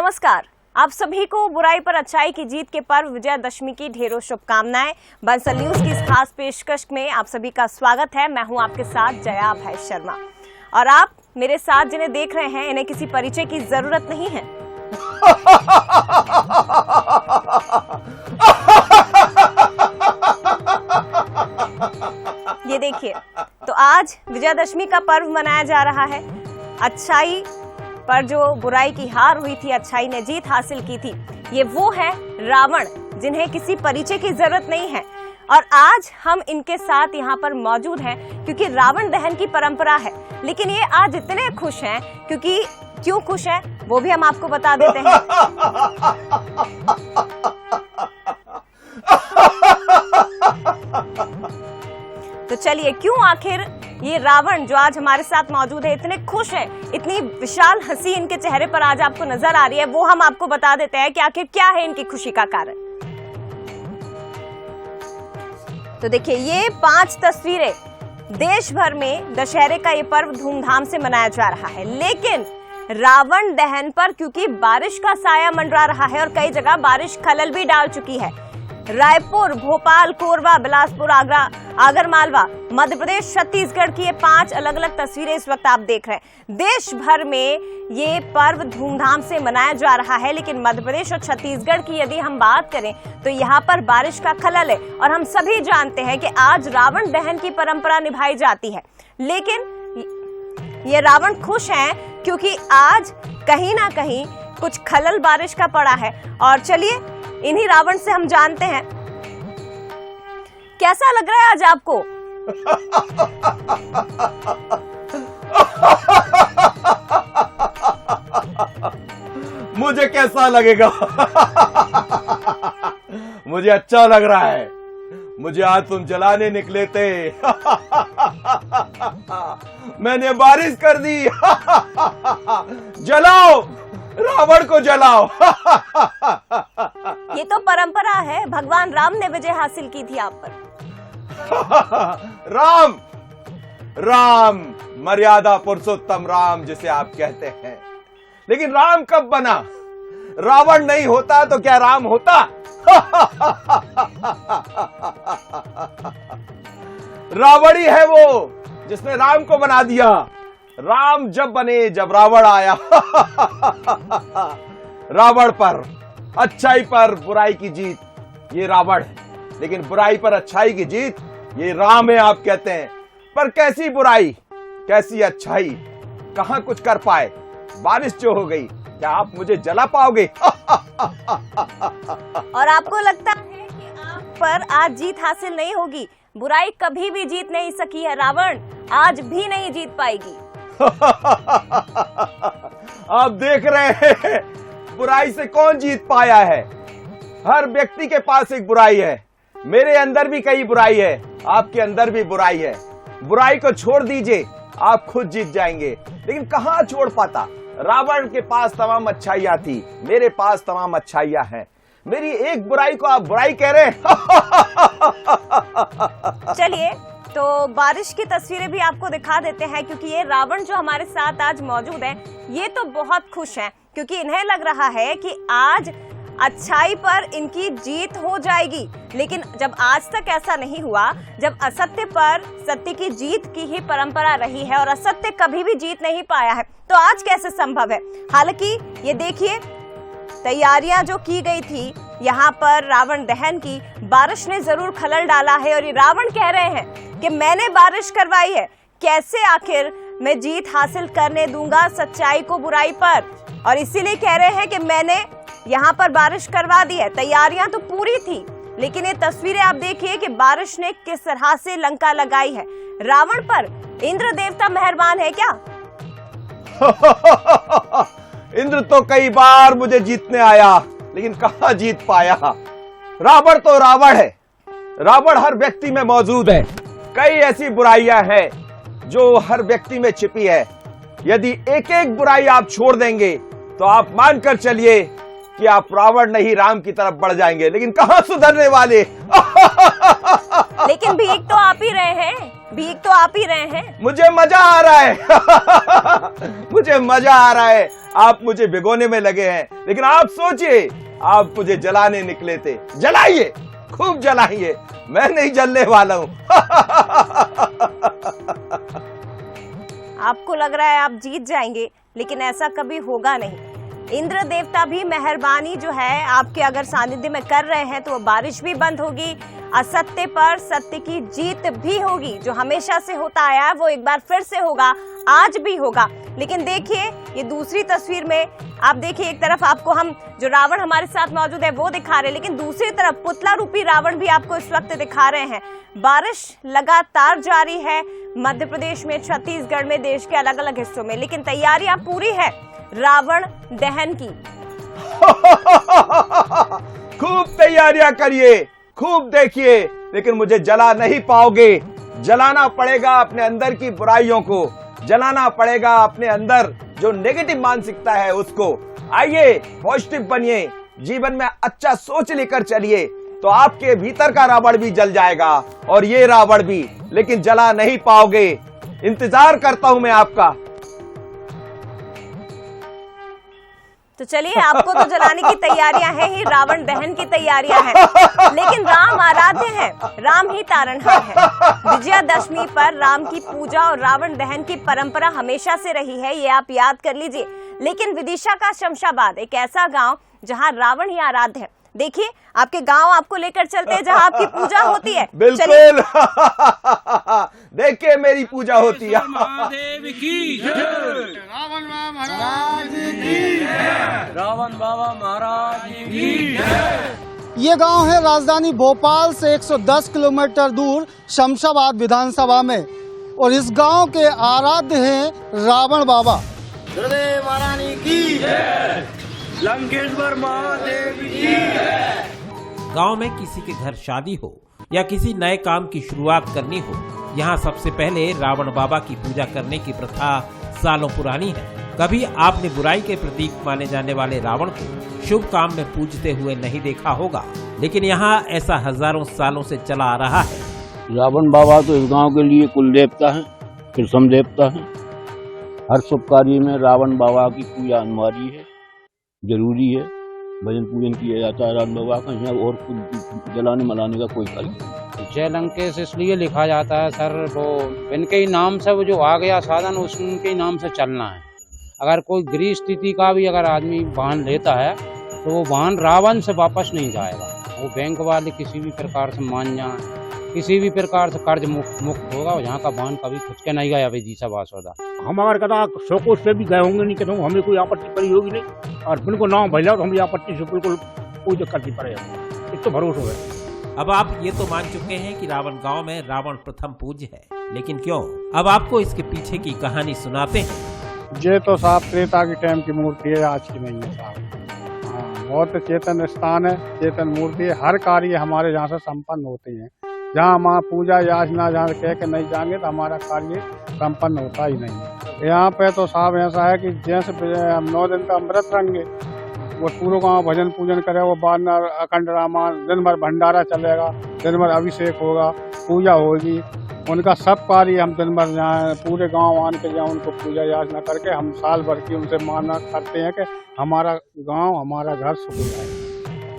नमस्कार। आप सभी को बुराई पर अच्छाई की जीत के पर्व विजयादशमी की ढेरों शुभकामनाएं। बंसल न्यूज की इस खास पेशकश में आप सभी का स्वागत है। मैं हूं आपके साथ जया भाई शर्मा और आप मेरे साथ जिन्हें देख रहे हैं इन्हें किसी परिचय की जरूरत नहीं है। ये देखिए, तो आज विजयादशमी का पर्व मनाया जा रहा है। अच्छाई पर जो बुराई की हार हुई थी, अच्छाई ने जीत हासिल की थी। ये वो है रावण, जिन्हें किसी परिचय की जरूरत नहीं है। और आज हम इनके साथ यहाँ पर मौजूद हैं क्योंकि रावण दहन की परंपरा है। लेकिन ये आज इतने खुश हैं क्योंकि क्यों खुश हैं वो भी हम आपको बता देते हैं। तो चलिए, क्यों आखिर ये रावण जो आज हमारे साथ मौजूद है इतने खुश हैं, इतनी विशाल हंसी इनके चेहरे पर आज आपको नजर आ रही है, वो हम आपको बता देते हैं कि आखिर क्या है इनकी खुशी का कारण। तो देखिए, ये 5 तस्वीरें। देश भर में दशहरे का ये पर्व धूमधाम से मनाया जा रहा है, लेकिन रावण दहन पर क्योंकि बारिश का साया मंडरा रहा है और कई जगह बारिश खलल भी डाल चुकी है। रायपुर, भोपाल, कोरबा, बिलासपुर, आगरा, आगरमालवा, मध्य प्रदेश, छत्तीसगढ़ की ये 5 अलग अलग तस्वीरें इस वक्त आप देख रहे हैं। देश भर में ये पर्व धूमधाम से मनाया जा रहा है, लेकिन मध्य प्रदेश और छत्तीसगढ़ की यदि हम बात करें तो यहाँ पर बारिश का खलल है। और हम सभी जानते हैं कि आज रावण दहन की परंपरा निभाई जाती है, लेकिन ये रावण खुश हैं क्योंकि आज कहीं ना कहीं कुछ खलल बारिश का पड़ा है। और चलिए, इन्हीं रावण से हम जानते हैं कैसा लग रहा है आज आपको। मुझे कैसा लगेगा? मुझे अच्छा लग रहा है। मुझे आज तुम जलाने निकले थे। मैंने बारिश कर दी। जलाओ, रावण को जलाओ। ये तो परंपरा है, भगवान राम ने विजय हासिल की थी आप पर। राम मर्यादा पुरुषोत्तम राम जिसे आप कहते हैं। लेकिन राम कब बना? रावण नहीं होता तो क्या राम होता? रावण ही है वो जिसने राम को बना दिया। राम जब बने जब रावण आया। रावण पर, अच्छाई पर बुराई की जीत, ये रावण है। लेकिन बुराई पर अच्छाई की जीत, ये राम है आप कहते हैं। पर कैसी बुराई, कैसी अच्छाई, कहां कुछ कर पाए? बारिश जो हो गई, क्या आप मुझे जला पाओगे? और आपको लगता है कि आप पर आज जीत हासिल नहीं होगी? बुराई कभी भी जीत नहीं सकी है, रावण आज भी नहीं जीत पाएगी। आप देख रहे हैं, बुराई से कौन जीत पाया है? हर व्यक्ति के पास एक बुराई है। मेरे अंदर भी कई बुराई है, आपके अंदर भी बुराई है। बुराई को छोड़ दीजिए, आप खुद जीत जाएंगे। लेकिन कहां छोड़ पाता? रावण के पास तमाम अच्छाइयां थी, मेरे पास तमाम अच्छाइयां हैं। मेरी एक बुराई को आप बुराई कह रहे हैं। चलिए, तो बारिश की तस्वीरें भी आपको दिखा देते हैं क्योंकि ये रावण जो हमारे साथ आज मौजूद है ये तो बहुत खुश हैं क्योंकि इन्हें लग रहा है कि आज अच्छाई पर इनकी जीत हो जाएगी। लेकिन जब आज तक ऐसा नहीं हुआ, जब असत्य पर सत्य की जीत की ही परंपरा रही है और असत्य कभी भी जीत नहीं पाया है, तो आज कैसे संभव है? हालांकि ये देखिए, तैयारियां जो की गई थी यहाँ पर रावण दहन की, बारिश ने जरूर खलल डाला है। और ये रावण कह रहे हैं कि मैंने बारिश करवाई है, कैसे आखिर मैं जीत हासिल करने दूंगा सच्चाई को बुराई पर। और इसीलिए कह रहे हैं कि मैंने यहाँ पर बारिश करवा दी है। तैयारियां तो पूरी थी, लेकिन ये तस्वीरें आप देखिए कि बारिश ने किस तरह से लंका लगाई है। रावण पर इंद्र देवता मेहरबान है क्या? इंद्र तो कई बार मुझे जीतने आया, लेकिन कहां जीत पाया। रावण तो रावण है। रावण हर व्यक्ति में मौजूद है। कई ऐसी बुराइयां हैं जो हर व्यक्ति में छिपी है। यदि एक एक बुराई आप छोड़ देंगे तो आप मानकर चलिए कि आप रावण नहीं राम की तरफ बढ़ जाएंगे। लेकिन कहां सुधरने वाले। लेकिन भीग तो आप ही रहे हैं, भीग तो आप ही रहे हैं। मुझे मजा आ रहा है मुझे मजा आ रहा है। आप मुझे भिगोने में लगे हैं, लेकिन आप सोचिए, आप मुझे जलाने निकले थे। जलाइए, खूब जलाइए, मैं नहीं जलने वाला हूं आपको लग रहा है आप जीत जाएंगे, लेकिन ऐसा कभी होगा नहीं। इंद्र देवता भी मेहरबानी जो है आपके अगर सानिध्य में कर रहे हैं तो वो बारिश भी बंद होगी, असत्य पर सत्य की जीत भी होगी। जो हमेशा से होता आया है वो एक बार फिर से होगा, आज भी होगा। लेकिन देखिए ये दूसरी तस्वीर में आप देखिए, एक तरफ आपको हम जो रावण हमारे साथ मौजूद है वो दिखा रहे हैं, लेकिन दूसरी तरफ पुतला रूपी रावण भी आपको इस वक्त दिखा रहे हैं। बारिश लगातार जारी है मध्य प्रदेश में, छत्तीसगढ़ में, देश के अलग अलग हिस्सों में, लेकिन तैयारियां पूरी है रावण दहन की। खूब तैयारियां करिए, खूब देखिए, लेकिन मुझे जला नहीं पाओगे। जलाना पड़ेगा अपने अंदर की बुराइयों को, जलाना पड़ेगा अपने अंदर जो नेगेटिव मानसिकता है उसको। आइए पॉजिटिव बनिए, जीवन में अच्छा सोच लेकर चलिए, तो आपके भीतर का रावण भी जल जाएगा और ये रावण भी, लेकिन जला नहीं पाओगे। इंतजार करता हूं मैं आपका। तो चलिए, आपको तो जलाने की तैयारियां हैं ही, रावण दहन की तैयारियां हैं, लेकिन राम आराध्य है, राम ही तारणहार है। विजयादशमी पर राम की पूजा और रावण दहन की परंपरा हमेशा से रही है, ये आप याद कर लीजिए। लेकिन विदिशा का शमशाबाद एक ऐसा गांव जहां रावण ही आराध्य है। देखिए, आपके गांव आपको लेकर चलते हैं जहां आपकी पूजा होती है। बिल्कुल देखिए मेरी पूजा होती है। रावण बाबा महाराज की। ये गांव है राजधानी भोपाल से 110 किलोमीटर दूर शमशाबाद विधानसभा में, और इस गांव के आराध्य हैं रावण बाबा। महारानी की, लंकेश्वर महादेव की। गांव में किसी के घर शादी हो या किसी नए काम की शुरुआत करनी हो, यहाँ सबसे पहले रावण बाबा की पूजा करने की प्रथा सालों पुरानी है। कभी आपने बुराई के प्रतीक माने जाने वाले रावण को शुभ काम में पूजते हुए नहीं देखा होगा, लेकिन यहाँ ऐसा हजारों सालों से चला आ रहा है। रावण बाबा तो इस गांव के लिए कुल देवता है, फिर सम देवता है। हर शुभ कार्य में रावण बाबा की पूजा अनिवार्य है, जरूरी है। भजन पूजन किया जाता है रावण बाबा का, यहाँ और कुछ जलाने मलाने का कोई कार्य नहीं। जय लंकेश इसलिए लिखा जाता है सर, वो इनके ही नाम से वो जो आ गया साधन उनके ही नाम से चलना है। अगर कोई गृह स्थिति का भी अगर आदमी वाहन लेता है तो वो वाहन रावण से वापस नहीं जाएगा। वो बैंक वाले किसी भी प्रकार से मान जाए, किसी भी प्रकार से कर्ज मुक्त होगा, यहाँ का वाहन कभी खुद के नहीं गया। विदिशा वासोदा हमारे कदा शोकों से भी गए होंगे, नहीं कहता हूँ हमें कोई आपत्ति पड़ी होगी नहीं, और उनको नाम भैया तो हमें आपत्ति से बिल्कुल कोई दिक्कत नहीं पड़ेगा, इस तो भरोसा है। अब आप ये तो मान चुके हैं कि रावण गांव में रावण प्रथम पूज्य है, लेकिन क्यों? अब आपको इसके पीछे की कहानी सुनाते हैं। ये तो साहब त्रेता की टाइम की मूर्ति है, आज की नहीं है साहब। हाँ, बहुत चेतन स्थान है, चेतन मूर्ति है। हर कार्य हमारे यहाँ से संपन्न होते हैं। जहाँ हमारा पूजा याचना जहाँ कह के नहीं जाएंगे तो हमारा कार्य संपन्न होता ही नहीं। यहाँ पे तो साहब ऐसा है कि जैसे हम 9 दिन का अमृत रहेंगे, वो पूरा गाँव भजन पूजन करे, वो बाद में अखंड रामायण, दिन भर भंडारा चलेगा, दिन भर अभिषेक होगा, पूजा होगी। उनका सब कार्य हम दिन भर यहाँ पूरे गांव आन के जहाँ उनको पूजा याचना करके हम साल भर की उनसे मानना करते हैं कि हमारा गांव हमारा घर सुख जाए।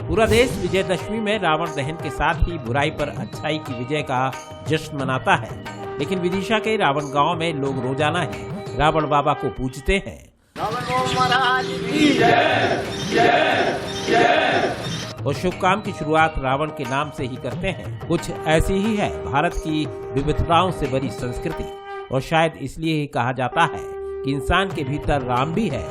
पूरा देश विजयदशमी में रावण दहन के साथ ही बुराई पर अच्छाई की विजय का जश्न मनाता है, लेकिन विदिशा के रावण गांव में लोग रोजाना ही रावण बाबा को पूजते हैं। और शुभ काम की शुरुआत रावण के नाम से ही करते हैं। कुछ ऐसी ही है भारत की विविधताओं से भरी संस्कृति, और शायद इसलिए ही कहा जाता है कि इंसान के भीतर राम भी है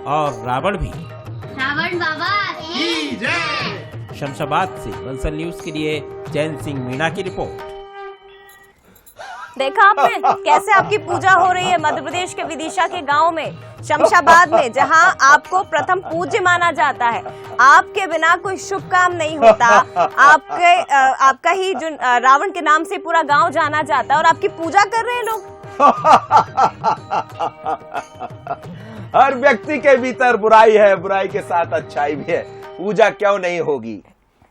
और रावण भी। रावण बाबा की जय। शमशाबाद से बंसल न्यूज के लिए चैन सिंह मीणा की रिपोर्ट। देखा आपने कैसे आपकी पूजा हो रही है मध्य प्रदेश के विदिशा के गांव में, शमशाबाद में, जहां आपको प्रथम पूज्य माना जाता है। आपके बिना कोई शुभ काम नहीं होता। आपका ही जो रावण के नाम से पूरा गांव जाना जाता है, और आपकी पूजा कर रहे हैं लोग। हर व्यक्ति के भीतर बुराई है, बुराई के साथ अच्छाई भी है। पूजा क्यों नहीं होगी?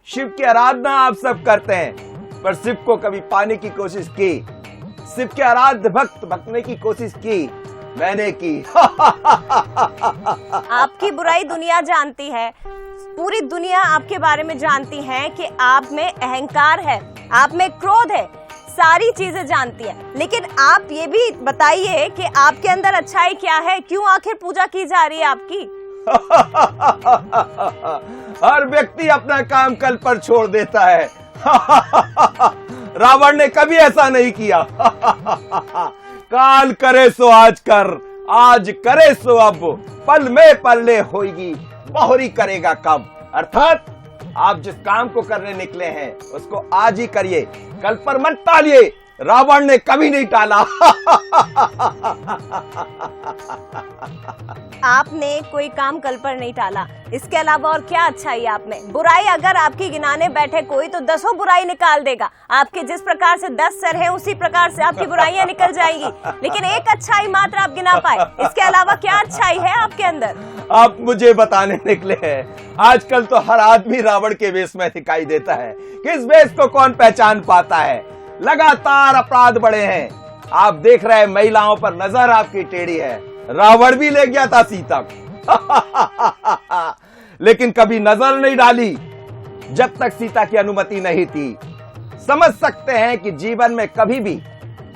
शिव की आराधना आप सब करते हैं, पर शिव को कभी पाने की कोशिश की? शिव के आराध्य भक्त बनने की कोशिश की, मैंने की। आपकी बुराई दुनिया जानती है, पूरी दुनिया आपके बारे में जानती है कि आप में अहंकार है, आप में क्रोध है, सारी चीजें जानती है। लेकिन आप ये भी बताइए कि आपके अंदर अच्छाई क्या है, क्यों आखिर पूजा की जा रही है आपकी? हर व्यक्ति अपना काम कल पर छोड़ देता है। रावण ने कभी ऐसा नहीं किया। काल करे सो आज कर, आज करे सो अब, पल में पल्ले होगी, बहुरी करेगा कब। अर्थात आप जिस काम को करने निकले हैं उसको आज ही करिए, कल पर मत टालिए। रावण ने कभी नहीं टाला। आपने कोई काम कल पर नहीं टाला, इसके अलावा और क्या अच्छाई है आप में? बुराई अगर आपकी गिनाने बैठे कोई तो 10 बुराई निकाल देगा। आपके जिस प्रकार से 10 सर हैं उसी प्रकार से आपकी बुराइयां निकल जाएगी, लेकिन एक अच्छाई मात्र आप गिना पाए। इसके अलावा क्या अच्छाई है आपके अंदर? आप मुझे बताने निकले हैं। आजकल तो हर आदमी रावण के वेश में दिखाई देता है, किस वेश को कौन पहचान पाता है। लगातार अपराध बढ़े हैं, आप देख रहे हैं महिलाओं पर नजर आपकी टेढ़ी है। रावण भी ले गया था सीता को, लेकिन कभी नजर नहीं डाली जब तक सीता की अनुमति नहीं थी। समझ सकते हैं कि जीवन में कभी भी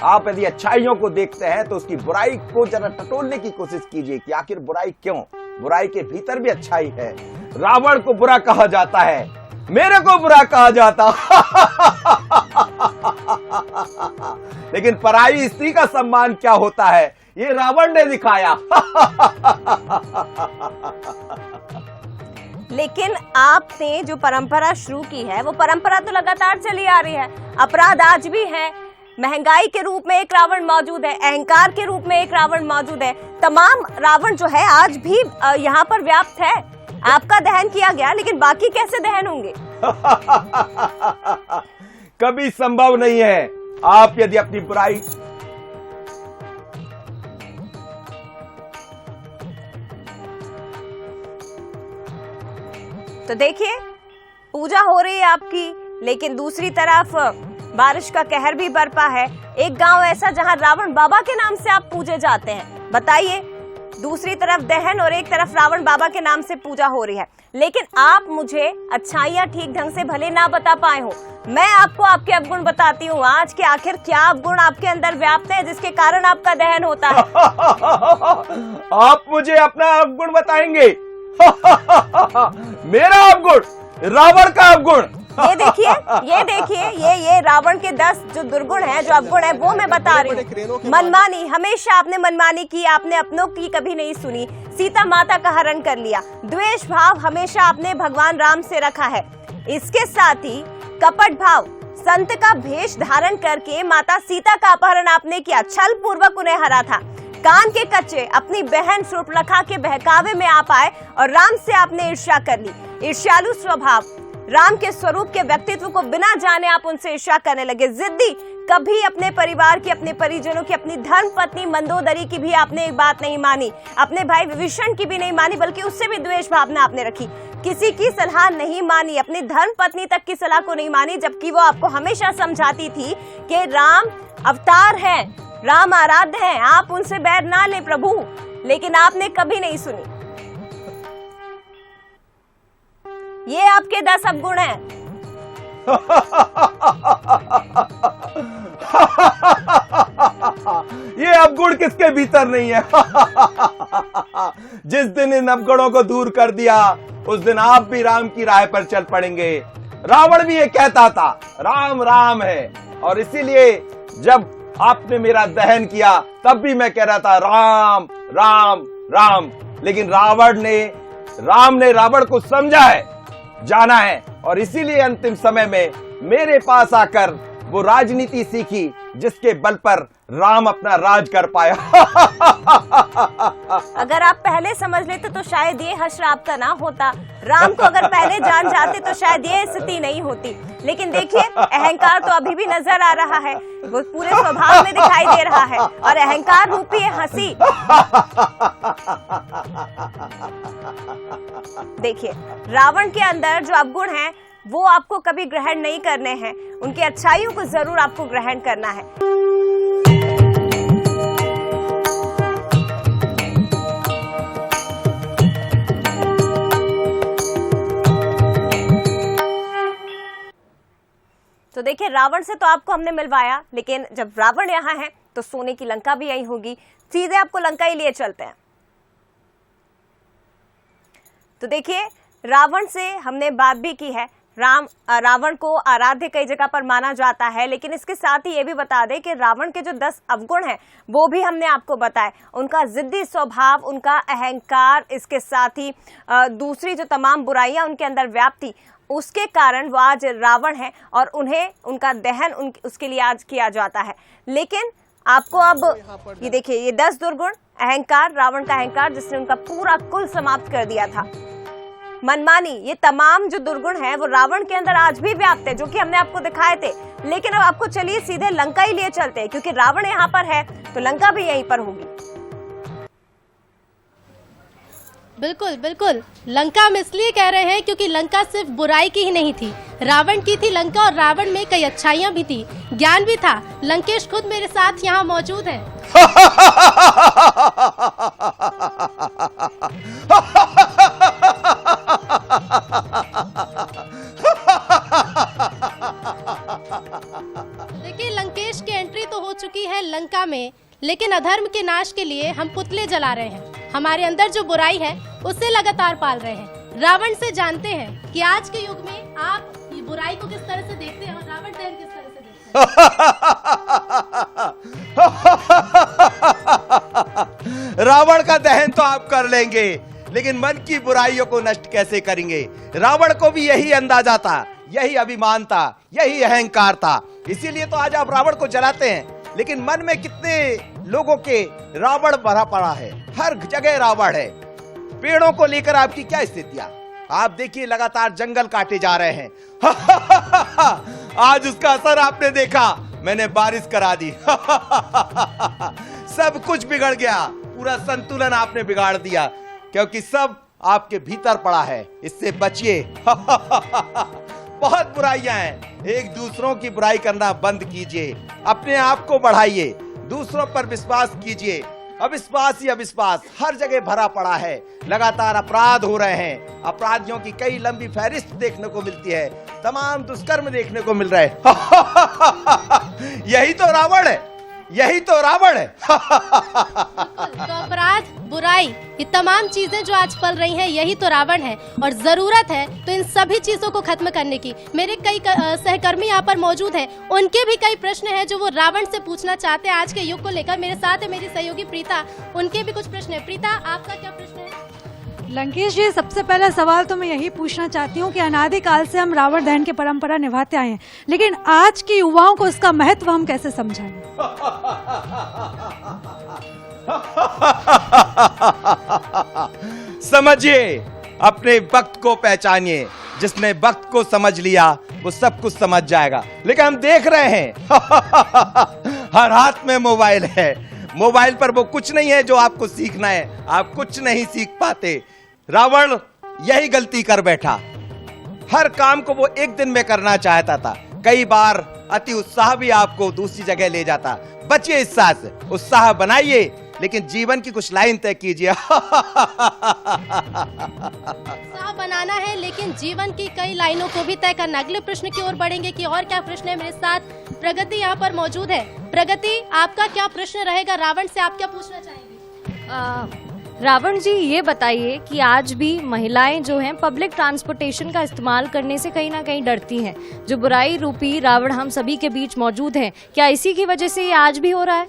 आप यदि अच्छाइयों को देखते हैं तो उसकी बुराई को जरा टटोलने की कोशिश कीजिए कि आखिर बुराई क्यों, बुराई के भीतर भी अच्छाई है। रावण को बुरा कहा जाता है, मेरे को बुरा कहा जाता। लेकिन पराई स्त्री का सम्मान क्या होता है ये रावण ने दिखाया। लेकिन आपने जो परंपरा शुरू की है वो परंपरा तो लगातार चली आ रही है। अपराध आज भी है, महंगाई के रूप में एक रावण मौजूद है, अहंकार के रूप में एक रावण मौजूद है। तमाम रावण जो है आज भी यहाँ पर व्याप्त है। आपका दहन किया गया, लेकिन बाकी कैसे दहन होंगे? कभी संभव नहीं है। आप यदि अपनी बुराई तो देखिए, पूजा हो रही है आपकी, लेकिन दूसरी तरफ बारिश का कहर भी बरपा है। एक गांव ऐसा जहां रावण बाबा के नाम से आप पूजे जाते हैं। बताइए, दूसरी तरफ दहन और एक तरफ रावण बाबा के नाम से पूजा हो रही है। लेकिन आप मुझे अच्छाइयां ठीक ढंग से भले ना बता पाए हो, मैं आपको आपके अवगुण बताती हूँ आज के आखिर क्या अवगुण आपके अंदर व्याप्त है जिसके कारण आपका दहन होता है। आप मुझे अपना अवगुण बताएंगे? मेरा अवगुण, रावण का अवगुण। ये देखिए, ये रावण के 10 जो दुर्गुण है, जो अवगुण है, वो मैं बता रही हूँ। मनमानी, हमेशा आपने मनमानी की, आपने अपनों की कभी नहीं सुनी, सीता माता का हरण कर लिया। द्वेष भाव हमेशा आपने भगवान राम से रखा है। इसके साथ ही कपट भाव, संत का भेष धारण करके माता सीता का अपहरण आपने किया, छल पूर्वक उन्हें हरा था। कान के कच्चे अपनी बहन शूर्पणखा के बहकावे में आप आए और राम से आपने ईर्ष्या कर ली। ईर्ष्यालु स्वभाव, राम के स्वरूप के व्यक्तित्व को बिना जाने आप उनसे ईर्ष्या करने लगे। जिद्दी, कभी अपने परिवार की, अपने परिजनों की, अपनी धर्म पत्नी मंदोदरी की भी आपने एक बात नहीं मानी, अपने भाई विभीषण की भी नहीं मानी, बल्कि उससे भी द्वेष भावना आपने रखी। किसी की सलाह नहीं मानी, अपनी धर्म पत्नी तक की सलाह को नहीं मानी, जबकि वो आपको हमेशा समझाती थी कि राम अवतार है, राम आराध्य है, आप उनसे बैर ना ले प्रभु, लेकिन आपने कभी नहीं सुनी। ये आपके 10 अवगुण हैं। ये अवगुण किसके भीतर नहीं है? जिस दिन इन अवगुणों को दूर कर दिया उस दिन आप भी राम की राह पर चल पड़ेंगे। रावण भी ये कहता था राम राम है, और इसीलिए जब आपने मेरा दहन किया तब भी मैं कह रहा था राम राम राम। लेकिन राम ने रावण को समझा है, जाना है, और इसीलिए अंतिम समय में मेरे पास आकर वो राजनीति सीखी जिसके बल पर राम अपना राज कर पाया। अगर आप पहले समझ लेते तो शायद ये हश्र आपका ना होता। राम को अगर पहले जान जाते तो शायद ये स्थिति नहीं होती। लेकिन देखिए, अहंकार तो अभी भी नजर आ रहा है, वो पूरे स्वभाव में दिखाई दे रहा है, और अहंकार रूपी है हंसी। देखिए, रावण के अंदर जो अवगुण है वो आपको कभी ग्रहण नहीं करने हैं, उनकी अच्छाइयों को जरूर आपको ग्रहण करना है। तो देखिए, रावण से तो आपको हमने मिलवाया, लेकिन जब रावण यहाँ है तो सोने की लंका भी यही होगी। सीधे आपको लंका ही लिए चलते हैं। तो देखिए, रावण से हमने बात भी की है। रावण को आराध्य कई जगह पर माना जाता है, लेकिन इसके साथ ही ये भी बता दें कि रावण के जो 10 अवगुण हैं वो भी हमने आपको बताए। उनका जिद्दी स्वभाव, उनका अहंकार, इसके साथ ही दूसरी जो तमाम बुराइयां उनके अंदर व्याप्त थी, उसके कारण वो आज रावण है और उन्हें उनका दहन उसके लिए आज किया जाता है। लेकिन आपको अब ये देखिए, ये 10 दुर्गुण, अहंकार, रावण का अहंकार जिसने उनका पूरा कुल समाप्त कर दिया था, मनमानी, ये तमाम जो दुर्गुण हैं वो रावण के अंदर आज भी व्याप्त है, जो कि हमने आपको दिखाए थे। लेकिन अब आपको चलिए सीधे लंका ही लिए चलते हैं, क्योंकि रावण यहाँ पर है तो लंका भी यहीं पर होगी। बिल्कुल बिल्कुल, लंका हम इसलिए कह रहे हैं क्योंकि लंका सिर्फ बुराई की ही नहीं थी, रावण की थी लंका, और रावण में कई अच्छाइयां भी थी, ज्ञान भी था। लंकेश खुद मेरे साथ यहाँ मौजूद है। देखिए, लंकेश की एंट्री तो हो चुकी है लंका में, लेकिन अधर्म के नाश के लिए हम पुतले जला रहे हैं। हमारे अंदर जो बुराई है उसे लगातार पाल रहे हैं। रावण से जानते हैं कि आज के युग में आप ये बुराई को किस तरह से देखते हैं और रावण दहन किस तरह से देखते हैं। रावण का दहन तो आप कर लेंगे, लेकिन मन की बुराइयों को नष्ट कैसे करेंगे? रावण को भी यही अंदाजा था, यही अभिमान था, यही अहंकार था, इसीलिए तो आज आप रावण को जलाते हैं। लेकिन मन में कितने लोगों के रावण भरा पड़ा है, हर जगह रावण है। पेड़ों को लेकर आपकी क्या स्थितियां? आप देखिए, लगातार जंगल काटे जा रहे हैं। आज उसका असर आपने देखा, मैंने बारिश करा दी। सब कुछ बिगड़ गया, पूरा संतुलन आपने बिगाड़ दिया, क्योंकि सब आपके भीतर पड़ा है। इससे बचिए। बहुत बुराइयां हैं, एक दूसरों की बुराई करना बंद कीजिए, अपने आप को बढ़ाइए, दूसरों पर विश्वास कीजिए। अविश्वास ही अविश्वास हर जगह भरा पड़ा है, लगातार अपराध हो रहे हैं, अपराधियों की कई लंबी फहरिस्त देखने को मिलती है, तमाम दुष्कर्म देखने को मिल रहे हैं। यही तो रावण है, यही तो रावण है। तो अपराध, बुराई, ये तमाम चीजें जो आज पल रही हैं, यही तो रावण है। और जरूरत है तो इन सभी चीजों को खत्म करने की। मेरे कई सहकर्मी यहाँ पर मौजूद हैं, उनके भी कई प्रश्न हैं जो वो रावण से पूछना चाहते हैं आज के युग को लेकर। मेरे साथ है मेरी सहयोगी प्रीता, उनके भी कुछ प्रश्न है। प्रीता, आपका क्या प्रश्न है? लंकेश जी, सबसे पहला सवाल तो मैं यही पूछना चाहती हूँ कि अनादिकाल से हम रावण दहन की परंपरा निभाते आए हैं, लेकिन आज के युवाओं को इसका महत्व हम कैसे समझाएं? समझिए, अपने वक्त को पहचानिए। जिसने वक्त को समझ लिया वो सब कुछ समझ जाएगा। लेकिन हम देख रहे हैं हर हाथ में मोबाइल है, मोबाइल पर वो कुछ नहीं है जो आपको सीखना है, आप कुछ नहीं सीख पाते। रावण यही गलती कर बैठा, हर काम को वो एक दिन में करना चाहता था। कई बार अति उत्साह भी आपको दूसरी जगह ले जाता। बचिए इससे, उत्साह बनाइए, लेकिन जीवन की कुछ लाइन तय कीजिए। उत्साह बनाना है, लेकिन जीवन की कई लाइनों को भी तय करना। अगले प्रश्न की ओर बढ़ेंगे कि और क्या प्रश्न है। मेरे साथ प्रगति यहाँ पर मौजूद है। प्रगति, आपका क्या प्रश्न रहेगा? रावण से आप क्या पूछना चाहेंगे? रावण जी, ये बताइए कि आज भी महिलाएं जो हैं पब्लिक ट्रांसपोर्टेशन का इस्तेमाल करने से कहीं ना कहीं डरती हैं। जो बुराई रूपी रावण हम सभी के बीच मौजूद है, क्या इसी की वजह से ये आज भी हो रहा है?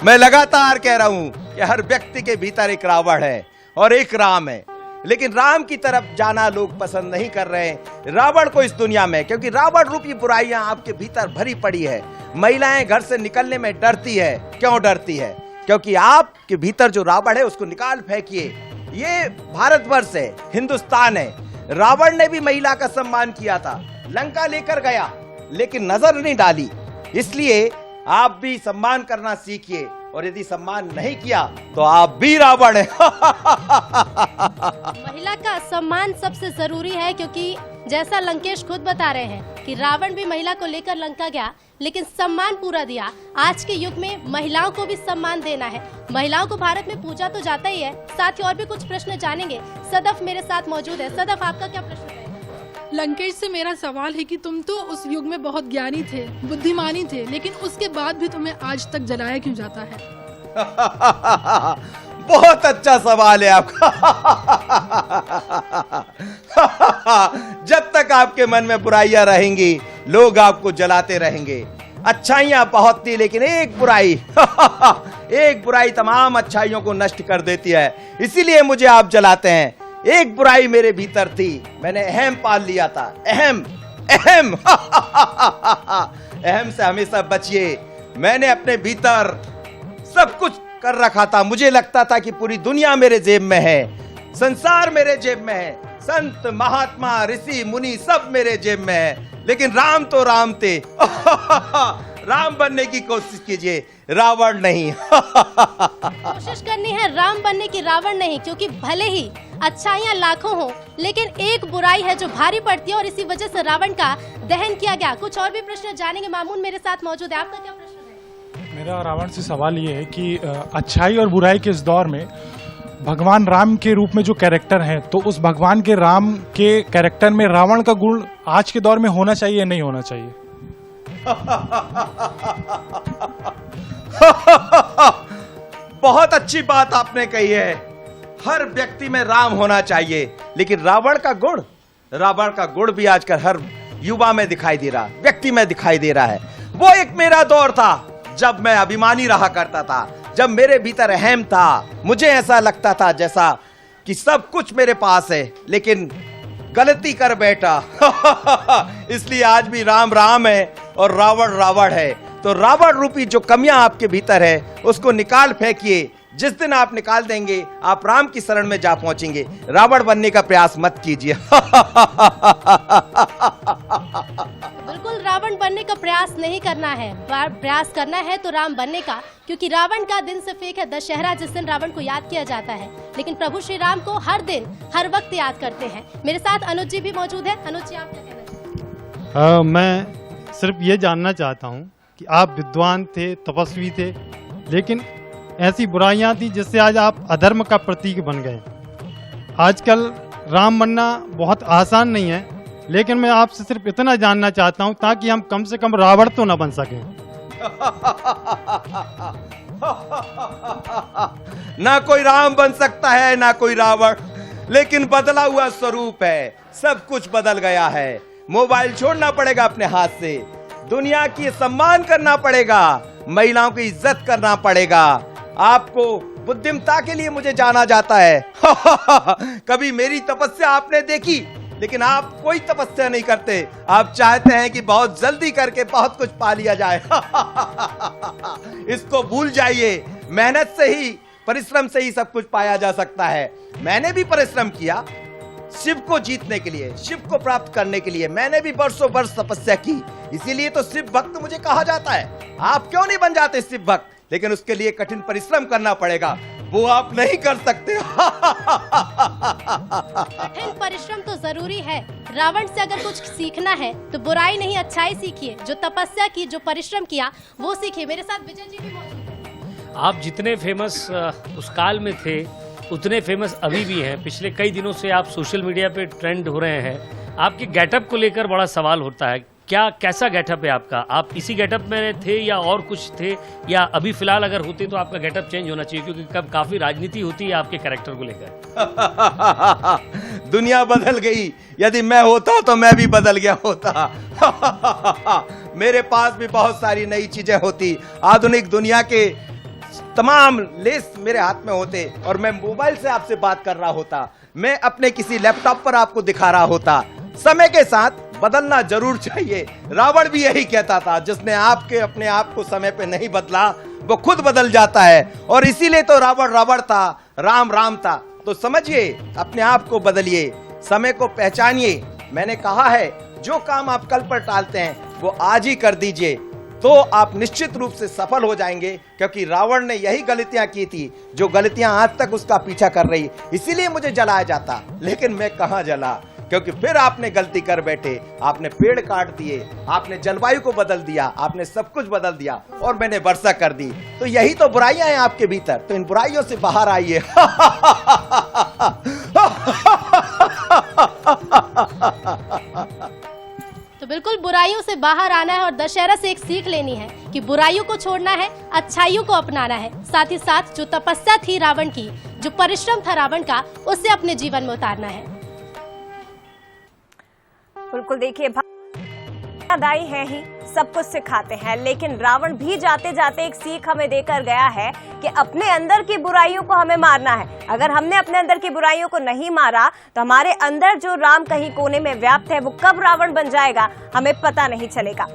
मैं लगातार कह रहा हूं कि हर व्यक्ति के भीतर एक रावण है और एक राम है, लेकिन राम की तरफ जाना लोग पसंद नहीं कर रहे हैं रावण को इस दुनिया में, क्योंकि रावण रूपी बुराइयां आपके भीतर भरी पड़ी है। महिलाएं घर से निकलने में डरती है। क्यों डरती है? क्योंकि आपके भीतर जो रावण है उसको निकाल फेंकिए। ये भारतवर्ष है, हिंदुस्तान है। रावण ने भी महिला का सम्मान किया था, लंका लेकर गया, लेकिन नजर नहीं डाली। इसलिए आप भी सम्मान करना सीखिए, और यदि सम्मान नहीं किया तो आप भी रावण है। महिला का सम्मान सबसे जरूरी है, क्योंकि जैसा लंकेश खुद बता रहे हैं कि रावण भी महिला को लेकर लंका गया लेकिन सम्मान पूरा दिया। आज के युग में महिलाओं को भी सम्मान देना है। महिलाओं को भारत में पूजा तो जाता ही है, साथ ही और भी कुछ प्रश्न जानेंगे। सदफ मेरे साथ मौजूद है। सदफ, आपका क्या प्रश्न है? लंकेश से मेरा सवाल है कि तुम तो उस युग में बहुत ज्ञानी थे, बुद्धिमानी थे, लेकिन उसके बाद भी तुम्हें आज तक जलाया क्यों जाता है? बहुत अच्छा सवाल है आपका। जब तक आपके मन में बुराइयां रहेंगी, लोग आपको जलाते रहेंगे। अच्छाइयां बहुत थी, लेकिन एक बुराई एक बुराई तमाम अच्छाइयों को नष्ट कर देती है, इसीलिए मुझे आप जलाते हैं। एक बुराई मेरे भीतर थी, मैंने अहम पाल लिया था। अहम अहम अहम से हमेशा बचिए। मैंने अपने भीतर सब कुछ कर रखा था। मुझे लगता था कि पूरी दुनिया मेरे जेब में है, संसार मेरे जेब में है, संत महात्मा ऋषि मुनि सब मेरे जेब में है, लेकिन राम तो राम थे। राम बनने की कोशिश कीजिए, रावण नहीं। कोशिश करनी है राम बनने की, रावण नहीं, क्योंकि भले ही अच्छाइयाँ लाखों हो, लेकिन एक बुराई है जो भारी पड़ती है और इसी वजह से रावण का दहन किया गया। कुछ और भी प्रश्न जानेंगे। मामून मेरे साथ मौजूद है, आपका क्या प्रश्न है? मेरा रावण से सवाल ये है कि अच्छाई और बुराई के इस दौर में भगवान राम के रूप में जो कैरेक्टर हैं, तो उस भगवान के राम के कैरेक्टर में रावण का गुण आज के दौर में होना चाहिए या नहीं होना चाहिए? बहुत अच्छी बात आपने कही है। हर व्यक्ति में राम होना चाहिए, लेकिन रावण का गुण भी आजकल हर युवा में दिखाई दे रहा, व्यक्ति में दिखाई दे रहा है। वो एक मेरा दौर था जब मैं अभिमानी रहा करता था, जब मेरे भीतर अहम था। मुझे ऐसा लगता था जैसा कि सब कुछ मेरे पास है, लेकिन गलती कर बैठा। इसलिए आज भी राम राम है और रावण रावण है। तो रावण रूपी जो कमियां आपके भीतर है, उसको निकाल फेंकिए। जिस दिन आप निकाल देंगे, आप राम की शरण में जा पहुंचेंगे। रावण बनने का प्रयास मत कीजिए। बिल्कुल रावण बनने का प्रयास नहीं करना है, प्रयास करना है तो राम बनने का, क्योंकि रावण का दिन से फेक है दशहरा, जिस दिन रावण को याद किया जाता है, लेकिन प्रभु श्री राम को हर दिन हर वक्त याद करते हैं। मेरे साथ अनुज जी भी मौजूद है। अनुज जी, आप क्या कहना चाहते हैं? मैं सिर्फ ये जानना चाहता हूँ कि आप विद्वान थे, तपस्वी थे, लेकिन ऐसी बुराइयां थी जिससे आज आप अधर्म का प्रतीक बन गए। आजकल राम बनना बहुत आसान नहीं है, लेकिन मैं आपसे सिर्फ इतना जानना चाहता हूं ताकि हम कम से कम रावण तो न बन सकें। ना कोई राम बन सकता है, ना कोई रावण, लेकिन बदला हुआ स्वरूप है। सब कुछ बदल गया है। मोबाइल छोड़ना पड़ेगा अपने हाथ से, दुनिया की सम्मान करना पड़ेगा, महिलाओं की इज्जत करना पड़ेगा। आपको बुद्धिमता के लिए मुझे जाना जाता है। कभी मेरी तपस्या आपने देखी, लेकिन आप कोई तपस्या नहीं करते। आप चाहते हैं कि बहुत जल्दी करके बहुत कुछ पा लिया जाए। इसको भूल जाइए। मेहनत से ही, परिश्रम से ही सब कुछ पाया जा सकता है। मैंने भी परिश्रम किया शिव को जीतने के लिए, शिव को प्राप्त करने के लिए। मैंने भी वर्षों वर्ष तपस्या की, इसीलिए तो शिव भक्त मुझे कहा जाता है। आप क्यों नहीं बन जाते शिव भक्त? लेकिन उसके लिए कठिन परिश्रम करना पड़ेगा, वो आप नहीं कर सकते। कठिन परिश्रम तो जरूरी है। रावण से अगर कुछ सीखना है तो बुराई नहीं अच्छाई सीखिए। जो तपस्या की, जो परिश्रम किया, वो सीखिए। मेरे साथ विजय जी भी मौजूद हैं। आप जितने फेमस उस काल में थे, उतने फेमस अभी भी हैं। पिछले कई दिनों से आप सोशल मीडिया पे ट्रेंड हो रहे हैं। आपके गेटअप को लेकर बड़ा सवाल होता है, कैसा गेटअप है आपका? आप इसी गेटअप में थे या और कुछ थे, या अभी फिलहाल अगर होते तो आपका गेटअप चेंज होना चाहिए, क्योंकि कब काफी राजनीति होती है आपके कैरेक्टर को लेकर। दुनिया बदल गई। यदि मैं होता तो मैं भी बदल गया होता। मेरे पास भी बहुत सारी नई चीजें होती। आधुनिक दुनिया के तमाम लेस मेरे हाथ में होते और मैं मोबाइल से आपसे बात कर रहा होता। मैं अपने किसी लैपटॉप पर आपको दिखा रहा होता। समय के साथ बदलना जरूर चाहिए। रावण भी यही कहता था, जिसने आपके अपने आप को समय पे नहीं बदला, वो खुद बदल जाता है। और इसीलिए तो रावण रावण था, राम राम था। तो समझिए, अपने आप को बदलिए, समय को पहचानिए। मैंने कहा है, जो काम आप कल पर टालते हैं वो आज ही कर दीजिए, तो आप निश्चित रूप से सफल हो जाएंगे। क्योंकि रावण ने यही गलतियां की थी, जो गलतियां आज तक उसका पीछा कर रही। इसीलिए मुझे जलाया जाता, लेकिन मैं कहां जला, क्योंकि फिर आपने गलती कर बैठे, आपने पेड़ काट दिए, आपने जलवायु को बदल दिया, आपने सब कुछ बदल दिया और मैंने वर्षा कर दी। तो यही तो बुराइयां हैं आपके भीतर, तो इन बुराइयों से बाहर आइए। तो बिल्कुल बुराइयों से बाहर आना है और दशहरा से एक सीख लेनी है कि बुराइयों को छोड़ना है, अच्छाइयों को अपनाना है। साथ ही साथ जो तपस्या थी रावण की, जो परिश्रम था रावण का, उसे अपने जीवन में उतारना है। बिल्कुल देखिए, दाई है ही, सब कुछ सिखाते हैं, लेकिन रावण भी जाते जाते एक सीख हमें देकर गया है कि अपने अंदर की बुराइयों को हमें मारना है। अगर हमने अपने अंदर की बुराइयों को नहीं मारा तो हमारे अंदर जो राम कहीं कोने में व्याप्त है वो कब रावण बन जाएगा हमें पता नहीं चलेगा।